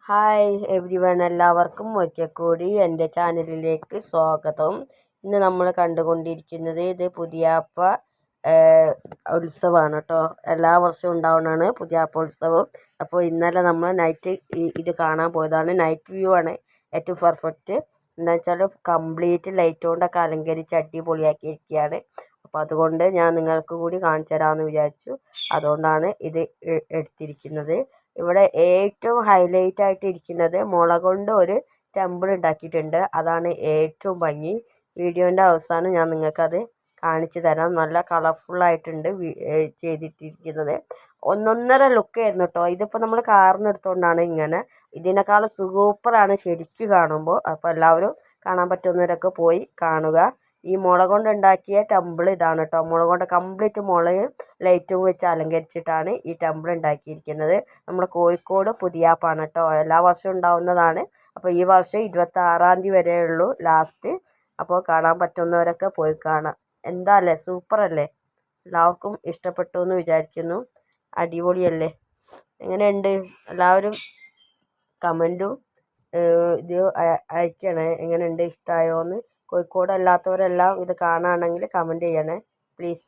Hi every one, എല്ലാവർക്കും ഒരിക്കൽ കൂടി എൻ്റെ ചാനലിലേക്ക് സ്വാഗതം. ഇന്ന് നമ്മൾ കണ്ടുകൊണ്ടിരിക്കുന്നത് ഇത് പുതിയാപ്പ ഉത്സവമാണ് കേട്ടോ. എല്ലാ വർഷവും ഉണ്ടാവുന്നതാണ് പുതിയാപ്പ ഉത്സവം. അപ്പോൾ ഇന്നലെ നമ്മൾ നൈറ്റ് ഇത് കാണാൻ പോയതാണ്. നൈറ്റ് വ്യൂ ആണ് ഏറ്റവും പെർഫെക്റ്റ്. എന്താ വെച്ചാൽ കംപ്ലീറ്റ് ലൈറ്റ് കൊണ്ടൊക്കെ അലങ്കരിച്ച് അടിപൊളിയാക്കിയിരിക്കുകയാണ്. അപ്പോൾ അതുകൊണ്ട് ഞാൻ നിങ്ങൾക്ക് കൂടി കാണിച്ചു തരാമെന്ന് വിചാരിച്ചു. അതുകൊണ്ടാണ് ഇത് എടുത്തിരിക്കുന്നത്. ഇവിടെ ഏറ്റവും ഹൈലൈറ്റ് ആയിട്ട് ഇരിക്കുന്നത് മുള കൊണ്ട് ഒരു ടെമ്പിൾ ഉണ്ടാക്കിയിട്ടുണ്ട്. അതാണ് ഏറ്റവും ഭംഗി. വീഡിയോൻ്റെ അവസാനം ഞാൻ നിങ്ങൾക്കത് കാണിച്ചു തരാം. നല്ല കളർഫുള്ളായിട്ടുണ്ട് ചെയ്തിട്ടിരിക്കുന്നത്. ഒന്നൊന്നര ലുക്കായിരുന്നു കേട്ടോ. ഇതിപ്പോൾ നമ്മൾ കാറിന് എടുത്തുകൊണ്ടാണ് ഇങ്ങനെ. ഇതിനേക്കാൾ സൂപ്പറാണ് ശരിക്കും കാണുമ്പോൾ. അപ്പോൾ എല്ലാവരും കാണാൻ പറ്റുന്നവരൊക്കെ പോയി കാണുക. ഈ മുള കൊണ്ടുണ്ടാക്കിയ ടെമ്പിൾ ഇതാണ് കേട്ടോ. മുള കൊണ്ട് കംപ്ലീറ്റ് മുളയും ലൈറ്റും വെച്ച് അലങ്കരിച്ചിട്ടാണ് ഈ ടെമ്പിൾ ഉണ്ടാക്കിയിരിക്കുന്നത്. നമ്മുടെ കോഴിക്കോട് പുതിയാപ്പാണ് കേട്ടോ. എല്ലാ വർഷവും ഉണ്ടാവുന്നതാണ്. അപ്പോൾ ഈ വർഷം 26-ാം തീയതി വരെ ഉള്ളൂ ലാസ്റ്റ്. അപ്പോൾ കാണാൻ പറ്റുന്നവരൊക്കെ പോയി കാണാം. എന്താ അല്ലേ, സൂപ്പറല്ലേ? എല്ലാവർക്കും ഇഷ്ടപ്പെട്ടു എന്ന് വിചാരിക്കുന്നു. അടിപൊളിയല്ലേ? എങ്ങനെയുണ്ട്? എല്ലാവരും കമൻറ്റും ഇത് അയക്കണേ. എങ്ങനെയുണ്ട്, ഇഷ്ടമായോ എന്ന്. കോഴിക്കോട് അല്ലാത്തവരെല്ലാം ഇത് കാണുകയാണെങ്കിൽ കമൻറ്റ് ചെയ്യണേ പ്ലീസ്.